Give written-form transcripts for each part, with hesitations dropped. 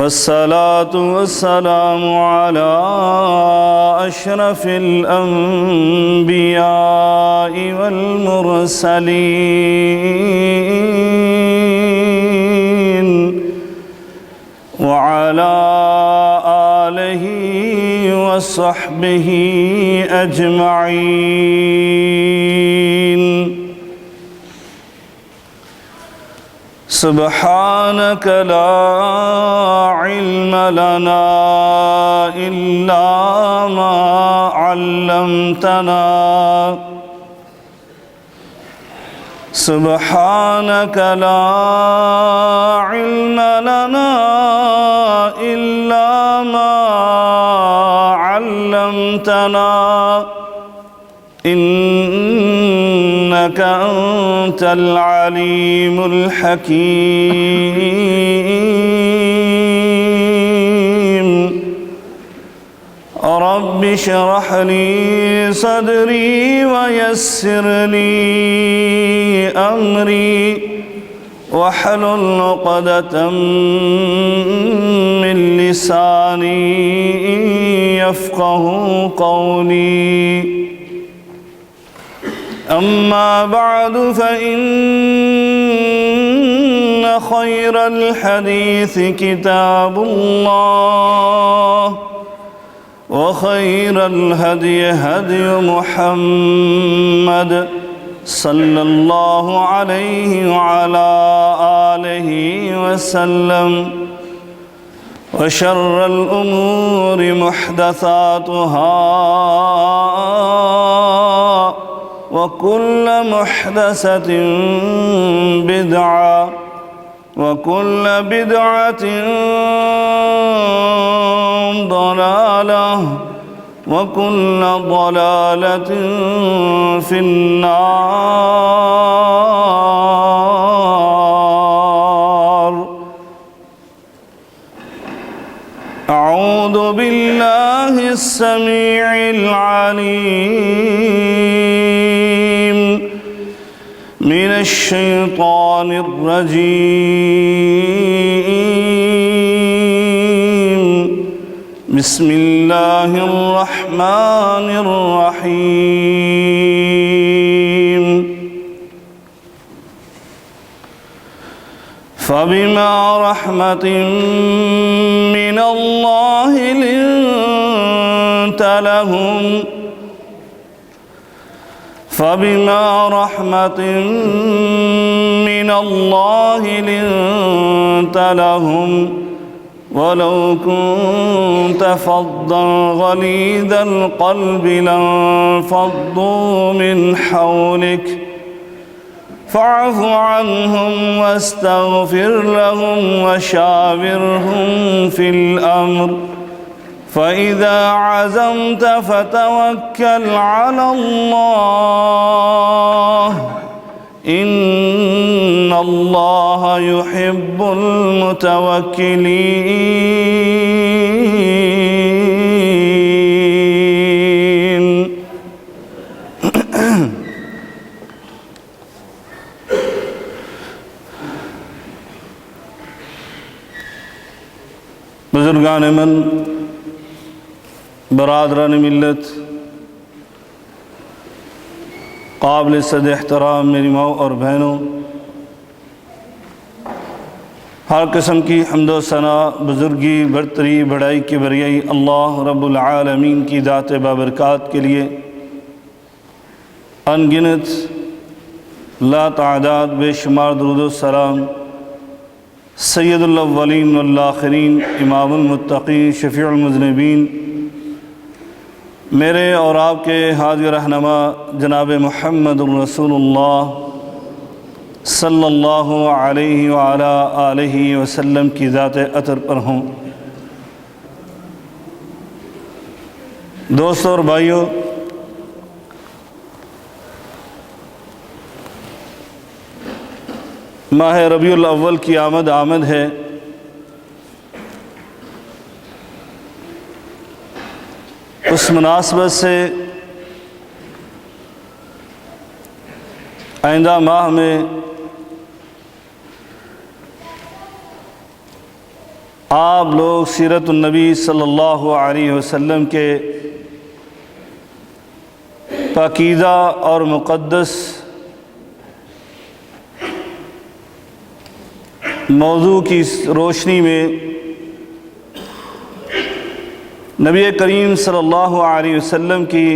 والصلاة والسلام على أشرف الأنبياء والمرسلين وعلى آله وصحبه أجمعين. سبحانك لا علم لنا إلا ما علمتنا سبحانك لا علم لنا إلا ما علمتنا إنك أنت العليم الحكيم. رب اشرح لي صدري ويسر لي أمري واحلل عقدة من لساني يفقه قولي. أما بعد فإن خير الحديث كتاب الله وخير الهدي هدي محمد صلى الله عليه وعلى آله وسلم وشر الأمور محدثاتها وكل محدثة بدعة وكل بدعة ضلالة وكل ضلالة في النار. أعوذ بالله السميع العليم من الشيطان الرجيم. بسم الله الرحمن الرحيم. فبما رحمة من الله لنت لهم فبما رحمة من الله لنت لهم ولو كنت فظا غليظ القلب لانفضوا من حولك فاعف عنهم واستغفر لهم وشاورهم في الأمر فإذا عزمت فتوكل على الله إن الله يحب المتوكلين. بزرگان من، برادران ملت، قابل صد احترام میری ماؤں اور بہنوں، ہر قسم کی حمد و ثنا، بزرگی، برتری، بڑائی کی بریائی اللہ رب العالمین کی ذات بابرکات کے لیے ان گنت لا تعداد بے شمار درود و سلام سید الاولین والآخرین، امام المتقین، شفیع المذنبین، میرے اور آپ کے ہادی رہنما جناب محمد رسول اللہ صلی اللہ علیہ وعلا آلہ وسلم کی ذات اطہر پر ہوں۔ دوستوں اور بھائیوں، ماہ ربیع الاول کی آمد ہے۔ اس مناسبت سے آئندہ ماہ میں آپ لوگ سیرت النبی صلی اللہ علیہ وسلم کے پاکیزہ اور مقدس موضوع کی روشنی میں نبی کریم صلی اللہ علیہ وسلم کی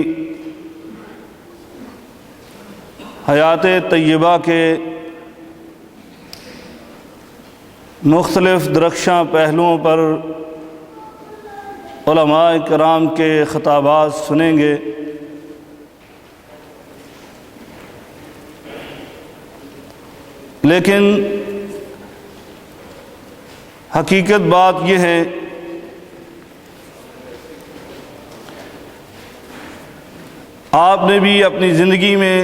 حیات طیبہ کے مختلف درخشاں پہلوؤں پر علماء کرام کے خطابات سنیں گے۔ لیکن حقیقت بات یہ ہے آپ نے بھی اپنی زندگی میں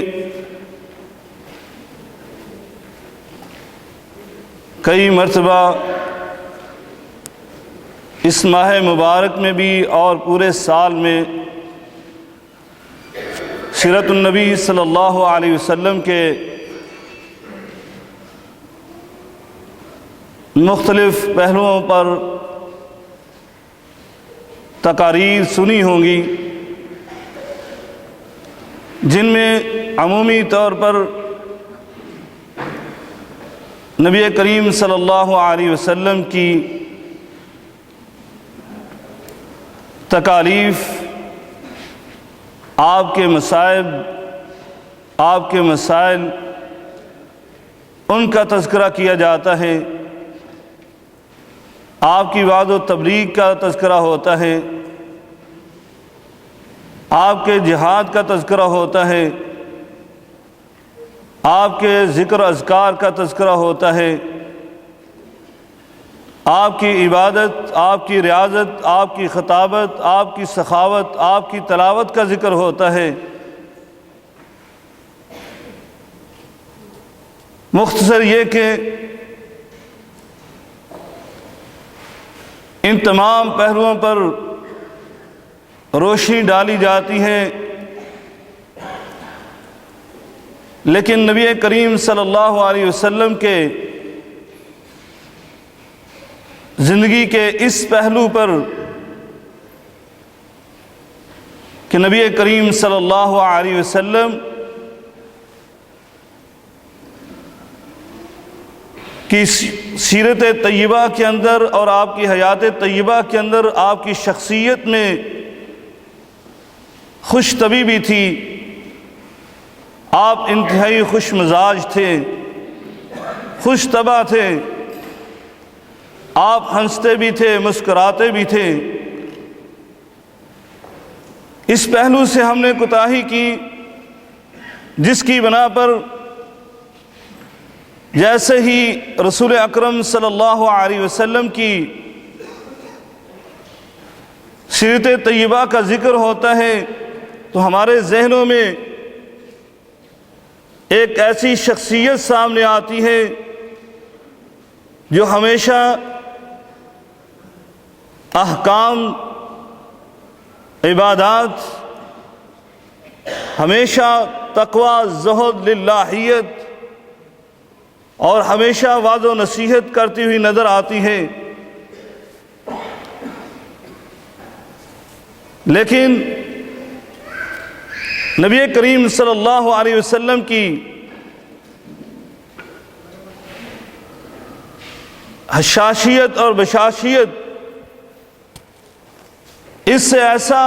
کئی مرتبہ اس ماہ مبارک میں بھی اور پورے سال میں سیرت النبی صلی اللہ علیہ وسلم کے مختلف پہلوؤں پر تقاریر سنی ہوں گی، جن میں عمومی طور پر نبی کریم صلی اللہ علیہ وسلم کی تکالیف، آپ کے مصائب، آپ کے مسائل، ان کا تذکرہ کیا جاتا ہے، آپ کی وعظ و تبلیغ کا تذکرہ ہوتا ہے، آپ کے جہاد کا تذکرہ ہوتا ہے، آپ کے ذکر و اذکار کا تذکرہ ہوتا ہے، آپ کی عبادت، آپ کی ریاضت، آپ کی خطابت، آپ کی سخاوت، آپ کی تلاوت کا ذکر ہوتا ہے۔ مختصر یہ کہ ان تمام پہلوؤں پر روشنی ڈالی جاتی ہے، لیکن نبی کریم صلی اللہ علیہ وسلم کے زندگی کے اس پہلو پر کہ نبی کریم صلی اللہ علیہ وسلم کی سیرت طیبہ کے اندر اور آپ کی حیات طیبہ کے اندر آپ کی شخصیت میں خوش طبعی بھی تھی، آپ انتہائی خوش مزاج تھے، خوش طبع تھے، آپ ہنستے بھی تھے، مسکراتے بھی تھے۔ اس پہلو سے ہم نے کوتاہی کی، جس کی بنا پر جیسے ہی رسول اکرم صلی اللہ علیہ وسلم کی سیرت طیبہ کا ذکر ہوتا ہے تو ہمارے ذہنوں میں ایک ایسی شخصیت سامنے آتی ہے جو ہمیشہ احکام، عبادات، ہمیشہ تقوی، زہد، للہیت اور ہمیشہ وعظ و نصیحت کرتی ہوئی نظر آتی ہے۔ لیکن نبی کریم صلی اللہ علیہ وسلم کی حشاشیت اور بشاشیت، اس سے ایسا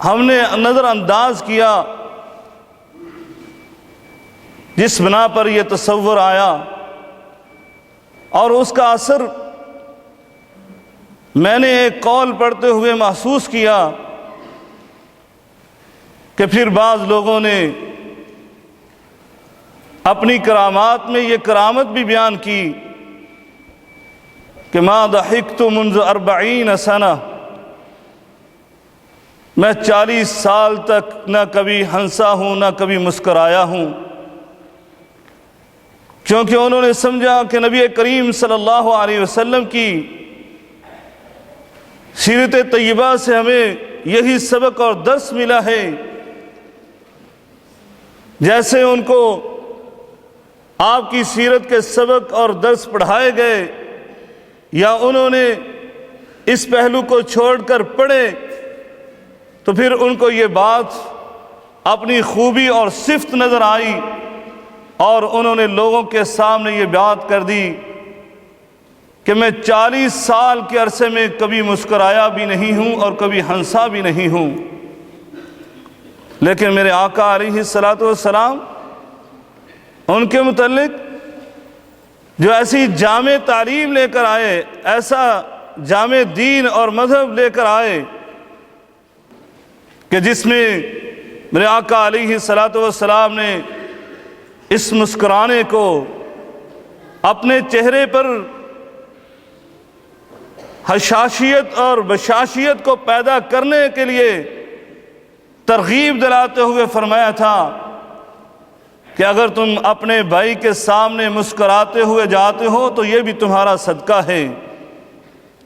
ہم نے نظر انداز کیا جس بنا پر یہ تصور آیا، اور اس کا اثر میں نے ایک قول پڑھتے ہوئے محسوس کیا کہ پھر بعض لوگوں نے اپنی کرامات میں یہ کرامت بھی بیان کی کہ ما ضحکت منذ 40 سنہ، میں 40 سال تک نہ کبھی ہنسا ہوں نہ کبھی مسکرایا ہوں، کیونکہ انہوں نے سمجھا کہ نبی کریم صلی اللہ علیہ وسلم کی سیرت طیبہ سے ہمیں یہی سبق اور درس ملا ہے۔ جیسے ان کو آپ کی سیرت کے سبق اور درس پڑھائے گئے، یا انہوں نے اس پہلو کو چھوڑ کر پڑھے تو پھر ان کو یہ بات اپنی خوبی اور صفت نظر آئی اور انہوں نے لوگوں کے سامنے یہ بات کر دی کہ میں 40 سال کے عرصے میں کبھی مسکرایا بھی نہیں ہوں اور کبھی ہنسا بھی نہیں ہوں، لیکن میرے آقا علیہ الصلاۃ والسلام ان کے متعلق جو ایسی جامع تعلیم لے کر آئے، ایسا جامع دین اور مذہب لے کر آئے کہ جس میں میرے آقا علیہ الصلاۃ والسلام نے اس مسکرانے کو اپنے چہرے پر حشاشیت اور بشاشیت کو پیدا کرنے کے لیے ترغیب دلاتے ہوئے فرمایا تھا کہ اگر تم اپنے بھائی کے سامنے مسکراتے ہوئے جاتے ہو تو یہ بھی تمہارا صدقہ ہے،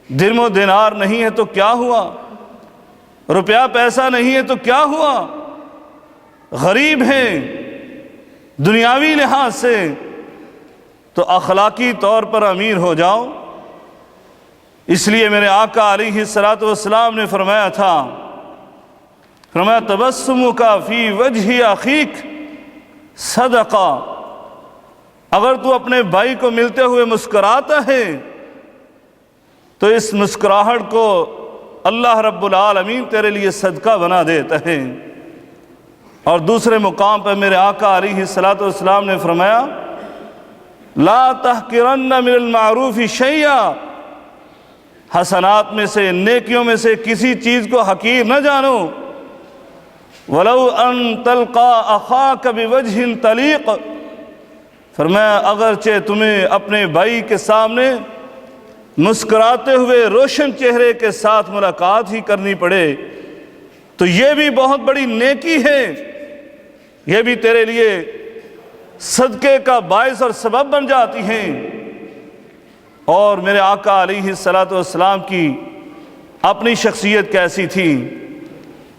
درم و دینار نہیں ہے تو کیا ہوا، روپیہ پیسہ نہیں ہے تو کیا ہوا، غریب ہیں دنیاوی لحاظ سے تو اخلاقی طور پر امیر ہو جاؤ۔ اس لیے میرے آقا علیہ الصلاۃ والسلام نے فرمایا تھا، فرمایا تبسمک فی وجہ اخیک صدقہ، اگر تو اپنے بھائی کو ملتے ہوئے مسکراتا ہے تو اس مسکراہٹ کو اللہ رب العالمین تیرے لیے صدقہ بنا دیتا ہے۔ اور دوسرے مقام پر میرے آقا علیہ الصلاۃ والسلام نے فرمایا لا تحقرن من المعروف شیئا، حسنات میں سے، نیکیوں میں سے کسی چیز کو حقیر نہ جانو، ولو ان تلقا اخاک بوجہ طلیق، فرمایا اگرچہ تمہیں اپنے بھائی کے سامنے مسکراتے ہوئے روشن چہرے کے ساتھ ملاقات ہی کرنی پڑے تو یہ بھی بہت بڑی نیکی ہے، یہ بھی تیرے لیے صدقے کا باعث اور سبب بن جاتی ہیں۔ اور میرے آقا علیہ الصلاۃ والسلام کی اپنی شخصیت کیسی تھی،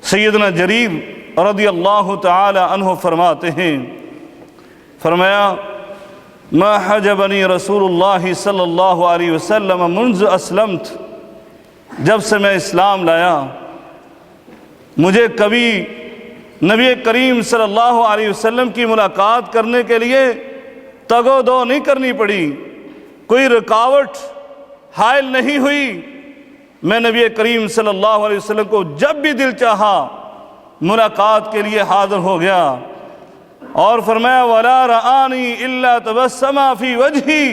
سیدنا جریر رضی اللہ تعالی عنہ فرماتے ہیں، فرمایا ما حجبنی رسول اللہ صلی اللہ علیہ وسلم منذ اسلمت، جب سے میں اسلام لایا مجھے کبھی نبی کریم صلی اللہ علیہ وسلم کی ملاقات کرنے کے لیے تگ و دو نہیں کرنی پڑی، کوئی رکاوٹ حائل نہیں ہوئی، میں نبی کریم صلی اللہ علیہ وسلم کو جب بھی دل چاہا ملاقات کے لیے حاضر ہو گیا۔ اور فرمایا وَلَا رَآنِي إِلَّا تَبَسَّمَ فِي وَجْهِي،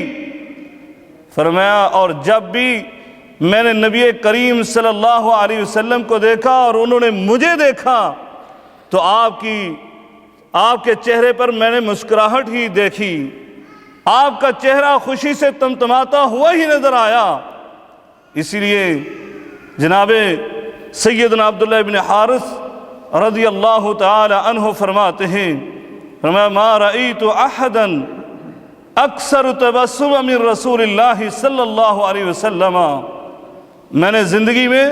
فرمایا اور جب بھی میں نے نبی کریم صلی اللہ علیہ وسلم کو دیکھا اور انہوں نے مجھے دیکھا تو آپ کے چہرے پر میں نے مسکراہٹ ہی دیکھی، آپ کا چہرہ خوشی سے تمتماتا ہوا ہی نظر آیا۔ اسی لیے جناب سیدنا عبداللہ بن حارث رضی اللہ تعالی عنہ فرماتے ہیں، فرمایا ما رأیت احدا اکثر تبسم من رسول اللہ صلی اللہ علیہ وسلم، میں نے زندگی میں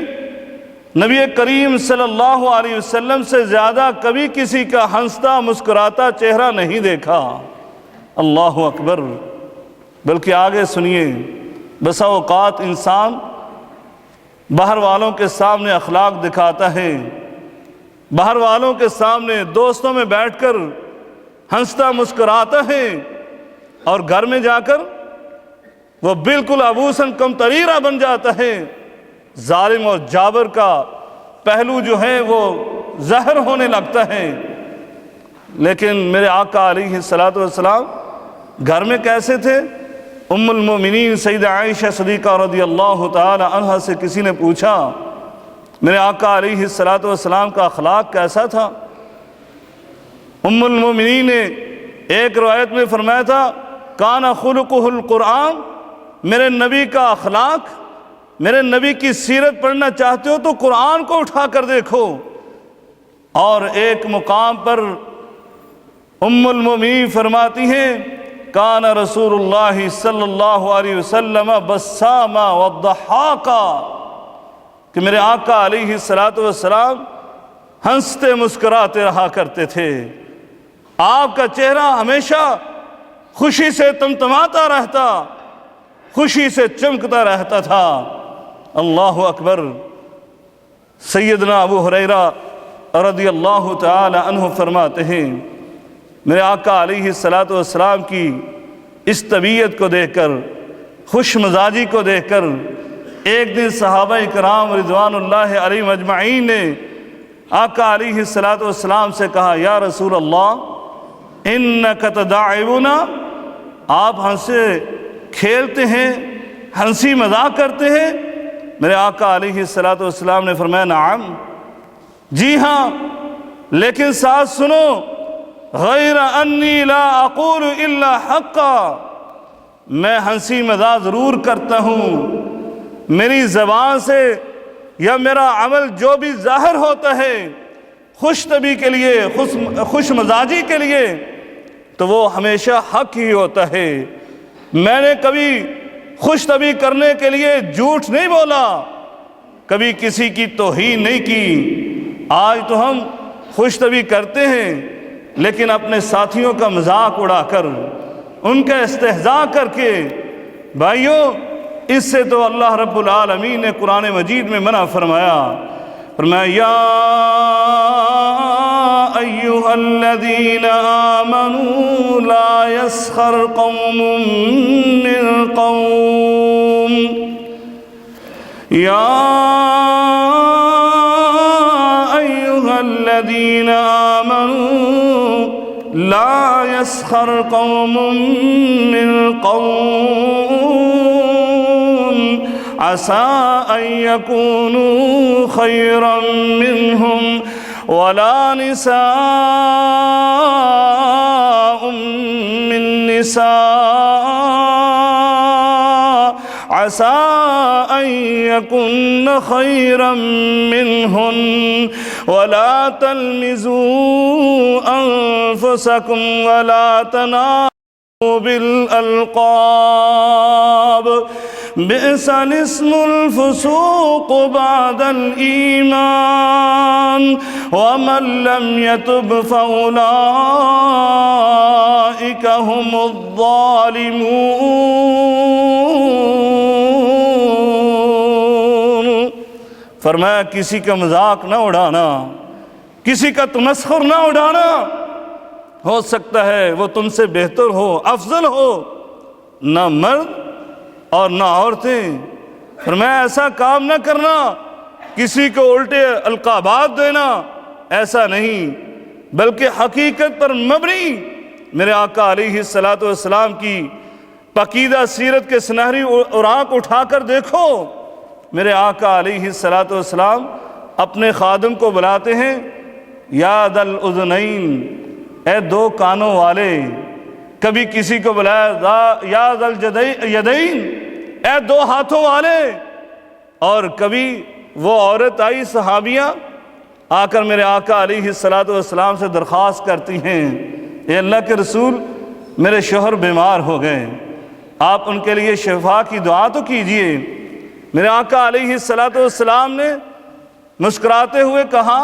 نبی کریم صلی اللہ علیہ وسلم سے زیادہ کبھی کسی کا ہنستا مسکراتا چہرہ نہیں دیکھا۔ اللہ اکبر۔ بلکہ آگے سنیے، بسا اوقات انسان باہر والوں کے سامنے اخلاق دکھاتا ہے، باہر والوں کے سامنے دوستوں میں بیٹھ کر ہنستا مسکراتا ہے، اور گھر میں جا کر وہ بالکل عبوساً قمطریرہ بن جاتا ہے، ظالم اور جابر کا پہلو جو ہے وہ ظاہر ہونے لگتا ہے۔ لیکن میرے آقا علیہ الصلاۃ والسلام گھر میں کیسے تھے؟ ام المومنین سیدہ عائشہ صدیقہ رضی اللہ تعالی عنہا سے کسی نے پوچھا میرے آقا علیہ الصلاۃ والسلام کا اخلاق کیسا تھا؟ ام المومنین نے ایک روایت میں فرمایا تھا کان خلقہ القرآن، میرے نبی کا اخلاق، میرے نبی کی سیرت پڑھنا چاہتے ہو تو قرآن کو اٹھا کر دیکھو۔ اور ایک مقام پر ام المومنین فرماتی ہیں کان رسول اللہ صلی اللہ علیہ وسلم بساما والضحاکا، کہ میرے آقا علیہ الصلاۃ والسلام ہنستے مسکراتے رہا کرتے تھے، آپ کا چہرہ ہمیشہ خوشی سے تمتماتا رہتا، خوشی سے چمکتا رہتا تھا۔ اللہ اکبر۔ سیدنا ابو ہریرہ رضی اللہ تعالی عنہ فرماتے ہیں میرے آقا علیہ الصلاۃ والسلام کی اس طبیعت کو دیکھ کر، خوش مزاجی کو دیکھ کر، ایک دن صحابہ کرام رضوان اللہ علیہم اجمعین نے آقا علیہ الصلاۃ والسلام سے کہا، یا رسول اللہ انک تداعبنا، آپ ہنسے کھیلتے ہیں، ہنسی مذاق کرتے ہیں؟ میرے آقا علیہ الصلاۃ والسلام نے فرمایا نعم، جی ہاں، لیکن ساتھ سنو، غیر انی لا اقول الا حقا، میں ہنسی مذاق ضرور کرتا ہوں، میری زبان سے یا میرا عمل جو بھی ظاہر ہوتا ہے خوش طبی کے لیے، خوش مزاجی کے لیے، تو وہ ہمیشہ حق ہی ہوتا ہے۔ میں نے کبھی خوش طبی کرنے کے لیے جھوٹ نہیں بولا، کبھی کسی کی توہین نہیں کی۔ آج تو ہم خوش طبی کرتے ہیں لیکن اپنے ساتھیوں کا مذاق اڑا کر، ان کا استہزاء کر کے، بھائیوں اس سے تو اللہ رب العالمین نے قرآن مجید میں منع فرمایا۔ فرمایا یا ایھا الذین آمنوا لا یسخر قوم من قوم، یا ایھا الذین آمنوا لا یسخر قوم من قوم عسى أن يكونوا خيرا منهم ولا نساء من نساء عسى أن يكن خيرا منهن ولا تلمزوا أنفسكم ولا تنابزوا بالألقاب بئس الاسم الفسوق بعد الإيمان ومن لم يتب فأولئك هم الظالمون۔ فرمایا کسی کا مذاق نہ اڑانا، کسی کا تمسخر نہ اڑانا، ہو سکتا ہے وہ تم سے بہتر ہو، افضل ہو، نہ مرد اور نہ عورتیں۔ فرمایا ایسا کام نہ کرنا، کسی کو الٹے القابات دینا، ایسا نہیں، بلکہ حقیقت پر مبنی میرے آقا علیہ الصلاۃ والسلام کی پاکیزہ سیرت کے سنہری اوراق اٹھا کر دیکھو۔ میرے آقا علیہ الصلاۃ والسلام اپنے خادم کو بلاتے ہیں، یا ذا الاذنین، اے دو کانوں والے۔ کبھی کسی کو بلایا یا ذا الیدین، اے دو ہاتھوں والے۔ اور کبھی وہ عورت آئی صحابیہ آ کر میرے آقا علیہ الصلاۃ والسلام سے درخواست کرتی ہیں، اے اللہ کے رسول میرے شوہر بیمار ہو گئے، آپ ان کے لیے شفا کی دعا تو کیجئے۔ میرے آقا علیہ الصلاۃ والسلام نے مسکراتے ہوئے کہا،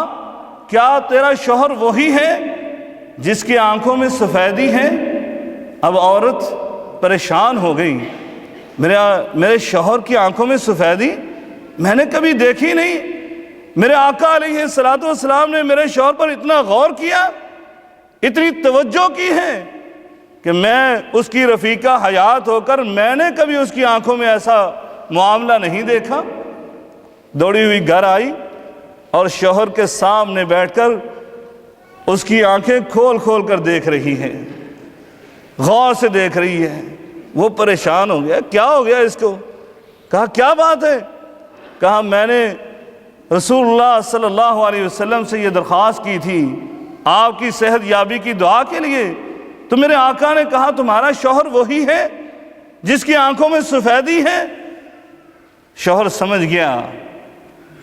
کیا تیرا شوہر وہی ہے جس کی آنکھوں میں سفیدی ہے؟ اب عورت پریشان ہو گئی، میرے شوہر کی آنکھوں میں سفیدی میں نے کبھی دیکھی نہیں۔ میرے آقا علیہ الصلاۃ والسلام نے میرے شوہر پر اتنا غور کیا، اتنی توجہ کی ہے کہ میں اس کی رفیقہ حیات ہو کر میں نے کبھی اس کی آنکھوں میں ایسا معاملہ نہیں دیکھا۔ دوڑی ہوئی گھر آئی اور شوہر کے سامنے بیٹھ کر اس کی آنکھیں کھول کھول کر دیکھ رہی ہیں، غور سے دیکھ رہی ہے۔ وہ پریشان ہو گیا، کیا ہو گیا اس کو؟ کہا کیا بات ہے؟ کہا میں نے رسول اللہ صلی اللہ علیہ وسلم سے یہ درخواست کی تھی آپ کی صحت یابی کی دعا کے لیے، تو میرے آقا نے کہا تمہارا شوہر وہی ہے جس کی آنکھوں میں سفیدی ہے؟ شوہر سمجھ گیا،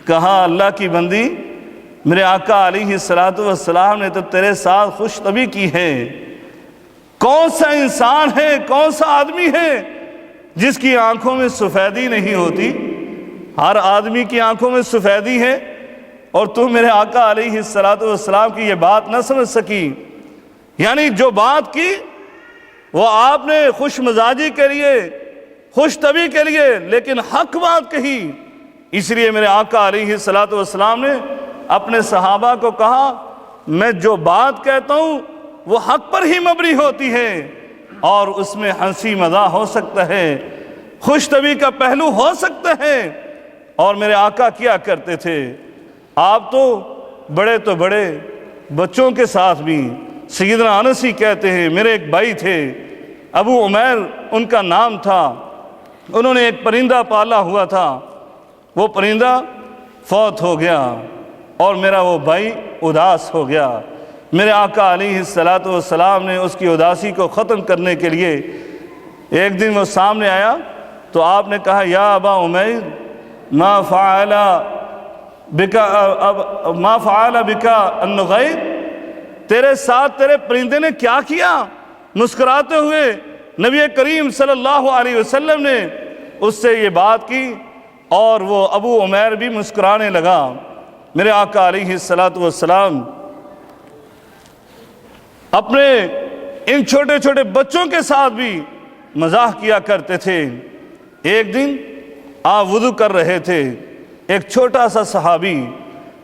کہا اللہ کی بندی، میرے آقا علیہ الصلاۃ والسلام نے تو تیرے ساتھ خوش طبی کی ہے، کون سا انسان ہے، کون سا آدمی ہے جس کی آنکھوں میں سفیدی نہیں ہوتی؟ ہر آدمی کی آنکھوں میں سفیدی ہے، اور تو میرے آقا علیہ الصلاۃ والسلام کی یہ بات نہ سمجھ سکی۔ یعنی جو بات کی وہ آپ نے خوش مزاجی کے لیے، خوش طبی کے لیے، لیکن حق بات کہی۔ اس لیے میرے آقا علیہ الصلوۃ والسلام نے اپنے صحابہ کو کہا، میں جو بات کہتا ہوں وہ حق پر ہی مبنی ہوتی ہے، اور اس میں ہنسی مزاح ہو سکتا ہے، خوش طبی کا پہلو ہو سکتا ہے۔ اور میرے آقا کیا کرتے تھے، آپ تو بڑے بچوں کے ساتھ بھی، سیدنا انس ہی کہتے ہیں، میرے ایک بھائی تھے ابو عمیر ان کا نام تھا، انہوں نے ایک پرندہ پالا ہوا تھا، وہ پرندہ فوت ہو گیا اور میرا وہ بھائی اداس ہو گیا۔ میرے آقا علیہ الصلوۃ والسلام نے اس کی اداسی کو ختم کرنے کے لیے ایک دن وہ سامنے آیا تو آپ نے کہا، یا ابا عمیر ما فعل بکا النغیر، تیرے ساتھ تیرے پرندے نے کیا کیا؟ مسکراتے ہوئے نبی کریم صلی اللہ علیہ وسلم نے اس سے یہ بات کی، اور وہ ابو عمیر بھی مسکرانے لگا۔ میرے آقا علیہ الصلوۃ والسلام اپنے ان چھوٹے چھوٹے بچوں کے ساتھ بھی مزاح کیا کرتے تھے۔ ایک دن آپ وضو کر رہے تھے، ایک چھوٹا سا صحابی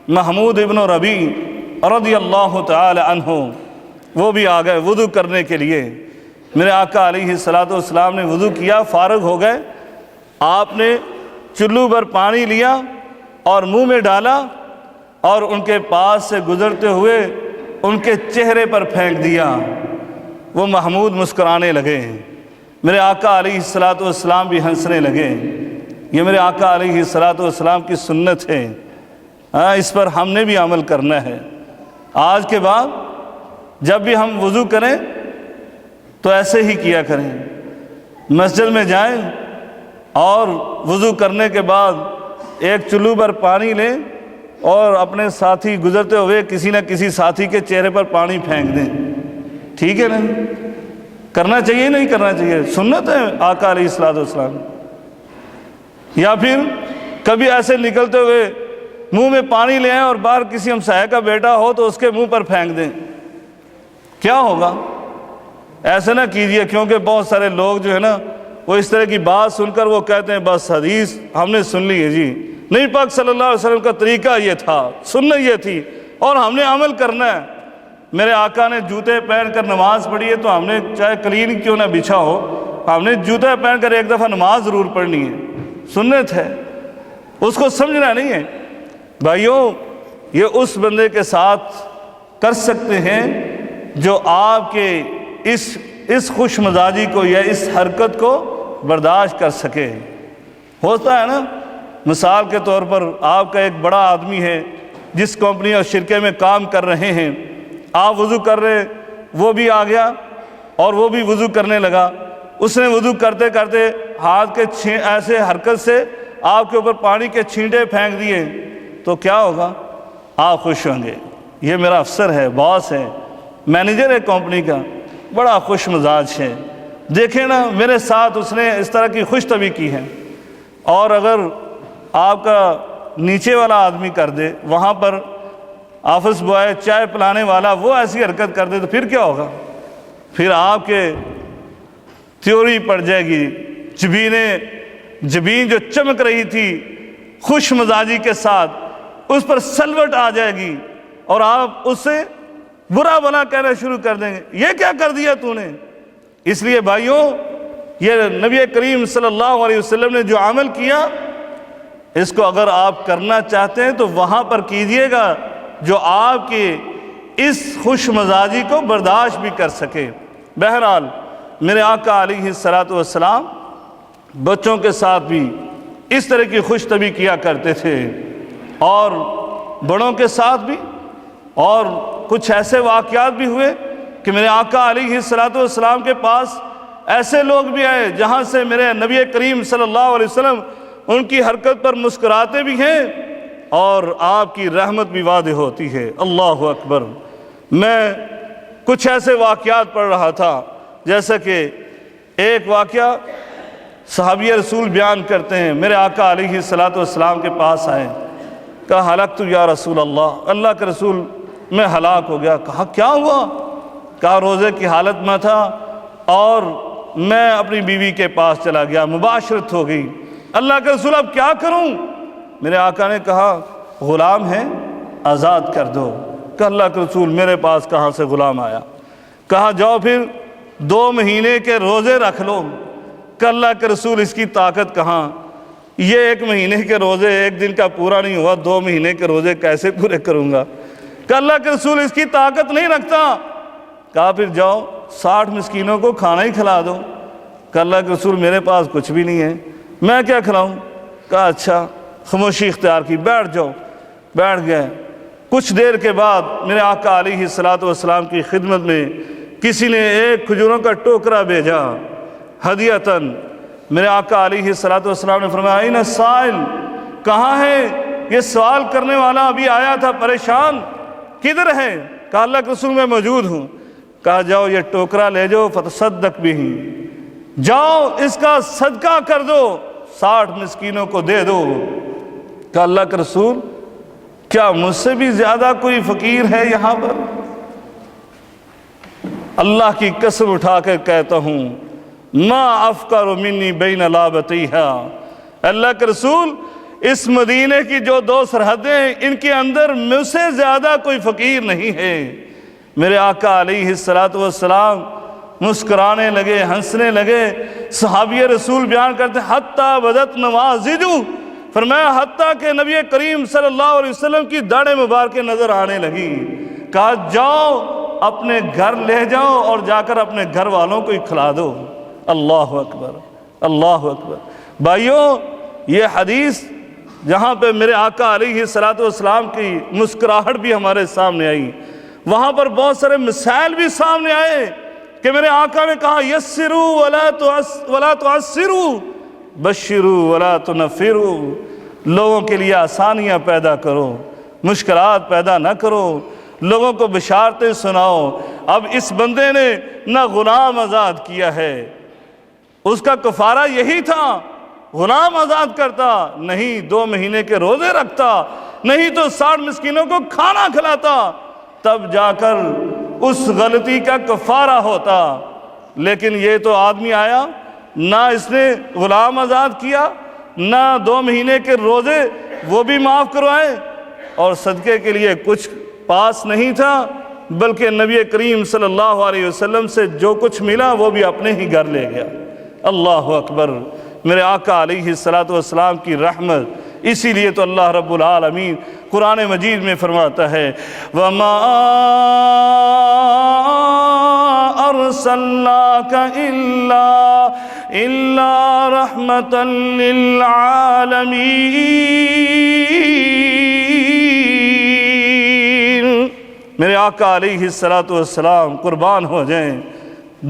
محمود ابن ربیع رضی اللہ تعالی عنہ وہ بھی آ گئے وضو کرنے کے لیے۔ میرے آقا علیہ الصلوۃ والسلام نے وضو کیا، فارغ ہو گئے، آپ نے چلو بھر پانی لیا اور منہ میں ڈالا اور ان کے پاس سے گزرتے ہوئے ان کے چہرے پر پھینک دیا۔ وہ محمود مسکرانے لگے، میرے آقا علیہ الصلوۃ والسلام بھی ہنسنے لگے۔ یہ میرے آقا علیہ الصلوۃ والسلام کی سنت ہے، اس پر ہم نے بھی عمل کرنا ہے۔ آج کے بعد جب بھی ہم وضو کریں تو ایسے ہی کیا کریں، مسجد میں جائیں اور وضو کرنے کے بعد ایک چلو بھر پانی لیں اور اپنے ساتھی گزرتے ہوئے کسی نہ کسی ساتھی کے چہرے پر پانی پھینک دیں، ٹھیک ہے نا؟ کرنا چاہیے نہیں کرنا چاہیے، سنت ہے آقا علیہ الصلوۃ والسلام۔ یا پھر کبھی ایسے نکلتے ہوئے منہ میں پانی لے آئیں اور باہر کسی ہمسایہ کا بیٹا ہو تو اس کے منہ پر پھینک دیں، کیا ہوگا؟ ایسے نہ کیجئے، کیونکہ بہت سارے لوگ جو ہے نا وہ اس طرح کی بات سن کر وہ کہتے ہیں بس حدیث ہم نے سن لی ہے جی، نبی پاک صلی اللہ علیہ وسلم کا طریقہ یہ تھا، سننا یہ تھی اور ہم نے عمل کرنا ہے۔ میرے آقا نے جوتے پہن کر نماز پڑھی ہے تو ہم نے چاہے کلین کیوں نہ بچھا ہو، ہم نے جوتے پہن کر ایک دفعہ نماز ضرور پڑھنی ہے، سنت ہے، اس کو سمجھنا نہیں ہے۔ بھائیوں، یہ اس بندے کے ساتھ کر سکتے ہیں جو آپ کے اس خوش مزاجی کو یا اس حرکت کو برداشت کر سکے۔ ہوتا ہے نا، مثال کے طور پر آپ کا ایک بڑا آدمی ہے جس کمپنی اور شرکے میں کام کر رہے ہیں، آپ وضو کر رہے، وہ بھی آ گیا اور وہ بھی وضو کرنے لگا، اس نے وضو کرتے کرتے ہاتھ کے ایسے حرکت سے آپ کے اوپر پانی کے چھینٹے پھینک دیے تو کیا ہوگا؟ آپ خوش ہوں گے، یہ میرا افسر ہے، باس ہے، مینیجر ہے کمپنی کا، بڑا خوش مزاج ہے، دیکھیں نا میرے ساتھ اس نے اس طرح کی خوش طبی کی ہے۔ اور اگر آپ کا نیچے والا آدمی کر دے، وہاں پر آفس بوائے، چائے پلانے والا، وہ ایسی حرکت کر دے تو پھر کیا ہوگا؟ پھر آپ کے تھیوری پڑ جائے گی، جبین جو چمک رہی تھی خوش مزاجی کے ساتھ اس پر سلوٹ آ جائے گی اور آپ اس سے برا بھلا کہنا شروع کر دیں گے، یہ کیا کر دیا تو نے؟ اس لیے بھائیوں، یہ نبی کریم صلی اللہ علیہ وسلم نے جو عمل کیا، اس کو اگر آپ کرنا چاہتے ہیں تو وہاں پر کیجئے گا جو آپ کی اس خوش مزاجی کو برداشت بھی کر سکے۔ بہرحال میرے آقا علیہ الصلوۃ والسلام بچوں کے ساتھ بھی اس طرح کی خوش طبی کیا کرتے تھے اور بڑوں کے ساتھ بھی۔ اور کچھ ایسے واقعات بھی ہوئے کہ میرے آقا علیہ الصلوۃ والسلام کے پاس ایسے لوگ بھی آئے جہاں سے میرے نبی کریم صلی اللہ علیہ وسلم ان کی حرکت پر مسکراتے بھی ہیں اور آپ کی رحمت بھی واضح ہوتی ہے۔ اللہ اکبر۔ میں کچھ ایسے واقعات پڑھ رہا تھا، جیسا کہ ایک واقعہ صحابی رسول بیان کرتے ہیں، میرے آقا علیہ الصلوۃ والسلام کے پاس آئے، کہا ہلکت یا رسول اللہ، اللہ کے رسول میں ہلاک ہو گیا۔ کہا کیا ہوا؟ کہا روزے کی حالت میں تھا اور میں اپنی بیوی کے پاس چلا گیا، مباشرت ہو گئی۔ اللہ کے رسول اب کیا کروں؟ میرے آقا نے کہا غلام ہے، آزاد کر دو۔ کہ اللہ کے رسول میرے پاس کہاں سے غلام آیا؟ کہا جاؤ پھر 2 مہینے کے روزے رکھ لو۔ کہ اللہ کے رسول اس کی طاقت کہاں، یہ 1 مہینے کے روزے 1 دن کا پورا نہیں ہوا، 2 مہینے کے روزے کیسے پورے کروں گا؟ کہ اللہ کے رسول اس کی طاقت نہیں رکھتا۔ کہا پھر جاؤ 60 مسکینوں کو کھانا ہی کھلا دو۔ کہ اللہ کے رسول میرے پاس کچھ بھی نہیں ہے، میں کیا کھلاؤں؟ کہا اچھا، خاموشی اختیار کی، بیٹھ جاؤ۔ بیٹھ گئے۔ کچھ دیر کے بعد میرے آقا علیہ السلام کی خدمت میں کسی نے 1 کھجوروں کا ٹوکرا بھیجا ہدیۃً۔ میرے آقا علیہ السلام نے فرمایا این السائل، کہاں ہے یہ سوال کرنے والا؟ ابھی آیا تھا پریشان، کدھر ہے؟ کہا اللہ کے رسول میں موجود ہوں۔ کہا جاؤ یہ ٹوکرا لے جاؤ، فتصدق بھی، جاؤ اس کا صدقہ کر دو، 60 مسکینوں کو دے دو۔ کہا اللہ کے رسول کیا مجھ سے بھی زیادہ کوئی فقیر ہے یہاں پر؟ اللہ کی قسم اٹھا کر کہتا ہوں ما افقر منی بین لابتیہا، اللہ کے رسول اس مدینے کی جو 2 سرحدیں ہیں ان کے اندر مجھ سے زیادہ کوئی فقیر نہیں ہے۔ میرے آقا علیہ السلام مسکرانے لگے، ہنسنے لگے۔ صحابی رسول بیان کرتے حتیٰ بدت نوازج، فرمایا حتیٰ کہ نبی کریم صلی اللہ علیہ وسلم کی داڑھیں مبارکیں نظر آنے لگی۔ کہا جاؤ اپنے گھر لے جاؤ اور جا کر اپنے گھر والوں کو ہی کھلا دو۔ اللہ اکبر، اللہ اکبر۔ بھائیوں یہ حدیث جہاں پہ میرے آقا علیہ السلام کی مسکراہٹ بھی ہمارے سامنے آئی، وہاں پر بہت سارے مسائل بھی سامنے آئے کہ میرے آقا نے کہا یسروا ولا تعسروا، بشروا ولا تنفروا، لوگوں کے لیے آسانیاں پیدا کرو، مشکلات پیدا نہ کرو، لوگوں کو بشارتیں سناؤ۔ اب اس بندے نے نہ غلام آزاد کیا ہے، اس کا کفارہ یہی تھا، غلام آزاد کرتا نہیں، 2 مہینے کے روزے رکھتا نہیں، تو 60 مسکینوں کو کھانا کھلاتا، تب جا کر اس غلطی کا کفارہ ہوتا۔ لیکن یہ تو آدمی آیا، نہ اس نے غلام آزاد کیا، نہ 2 مہینے کے روزے وہ بھی معاف کروائے، اور صدقے کے لیے کچھ پاس نہیں تھا، بلکہ نبی کریم صلی اللہ علیہ وسلم سے جو کچھ ملا وہ بھی اپنے ہی گھر لے گیا۔ اللہ اکبر۔ میرے آقا علیہ السلام کی رحمت، اسی لیے تو اللہ رب العالمین قرآن مجید میں فرماتا ہے وَمَا أَرْسَلْنَاكَ إِلَّا رَحْمَةً لِّلْعَالَمِينَ۔ میرے آقا علیہ السلام قربان ہو جائیں،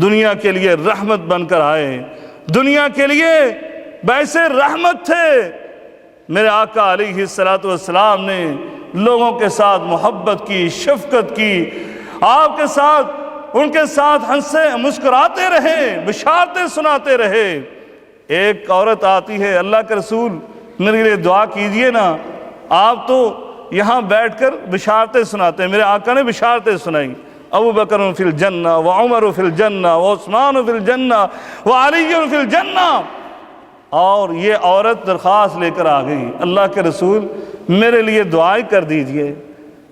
دنیا کے لیے رحمت بن کر آئے، دنیا کے لیے باعث رحمت تھے۔ میرے آقا علیہ السلام نے لوگوں کے ساتھ محبت کی، شفقت کی، آپ کے ساتھ ان کے ساتھ ہنسے مسکراتے رہے، بشارتیں سناتے رہے۔ ایک عورت آتی ہے اللہ کے رسول میرے لیے دعا کیجئے نا، آپ تو یہاں بیٹھ کر بشارتیں سناتے ہیں۔ میرے آقا نے بشارتیں سنائی، ابو بکر فی الجنہ وعمر فی الجنہ وعثمان فی الجنہ وعلی فی الجنہ۔ اور یہ عورت درخواست لے کر آ گئی اللہ کے رسول میرے لیے دعائیں کر دیجئے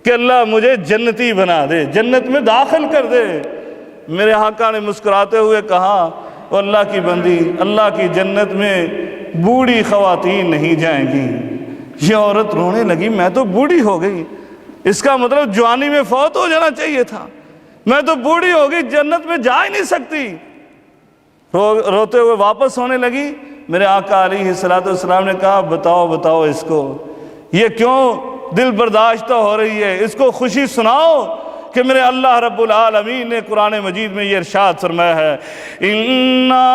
کہ اللہ مجھے جنتی بنا دے، جنت میں داخل کر دے۔ میرے آقا نے مسکراتے ہوئے کہا وہ اللہ کی بندی، اللہ کی جنت میں بوڑھی خواتین نہیں جائیں گی۔ یہ عورت رونے لگی، میں تو بوڑھی ہو گئی، اس کا مطلب جوانی میں فوت ہو جانا چاہیے تھا، میں تو بوڑھی ہو گئی، جنت میں جا ہی نہیں سکتی۔ روتے ہوئے واپس ہونے لگی۔ میرے آقا علیہ السلام نے کہا بتاؤ اس کو یہ کیوں دل برداشتہ ہو رہی ہے، اس کو خوشی سناؤ کہ میرے اللہ رب العالمین نے قرآن مجید میں یہ ارشاد فرمایا ہے اِنَّا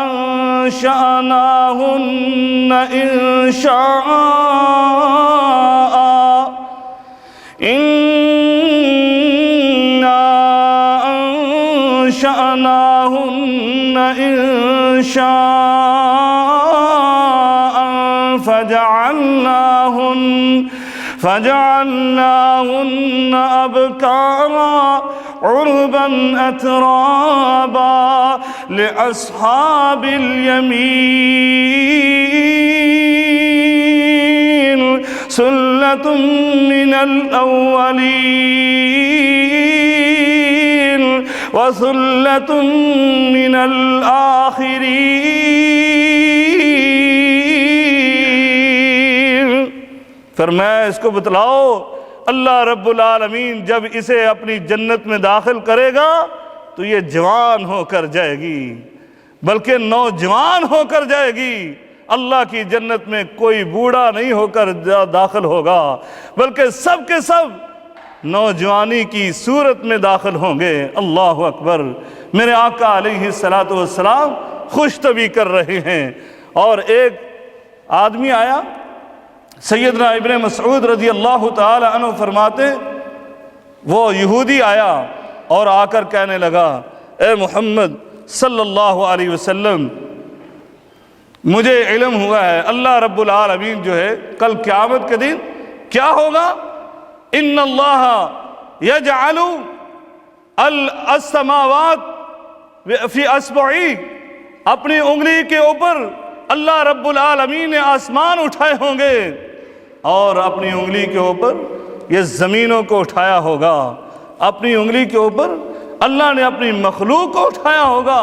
أَنشَأْنَاهُنَّ إِنشَاءً إِنَّا أَنشَأْنَاهُنَّ إِنشَاءً فَجَعَلْنَاهُنَّ أَبْكَارًا عربا اترابا لأصحاب اليمين سلة من الأولين وثلة من الآخرين۔ فرمایا اس کو بتلاؤ اللہ رب العالمین جب اسے اپنی جنت میں داخل کرے گا تو یہ جوان ہو کر جائے گی، بلکہ نوجوان ہو کر جائے گی۔ اللہ کی جنت میں کوئی بوڑھا نہیں ہو کر داخل ہوگا، بلکہ سب کے سب نوجوانی کی صورت میں داخل ہوں گے۔ اللہ اکبر۔ میرے آقا علیہ السلام خوش طبی کر رہے ہیں، اور ایک آدمی آیا، سیدنا ابن مسعود رضی اللہ تعالی عنہ فرماتے وہ یہودی آیا اور آ کر کہنے لگا اے محمد صلی اللہ علیہ وسلم، مجھے علم ہوا ہے اللہ رب العالمین جو ہے کل قیامت کے دن کیا ہوگا، ان اللہ یجعل السماوات فی اصبعی، اپنی انگلی کے اوپر اللہ رب العالمین نے آسمان اٹھائے ہوں گے، اور اپنی انگلی کے اوپر یہ زمینوں کو اٹھایا ہوگا۔ اپنی انگلی کے اوپر اللہ نے اپنی مخلوق کو اٹھایا ہوگا،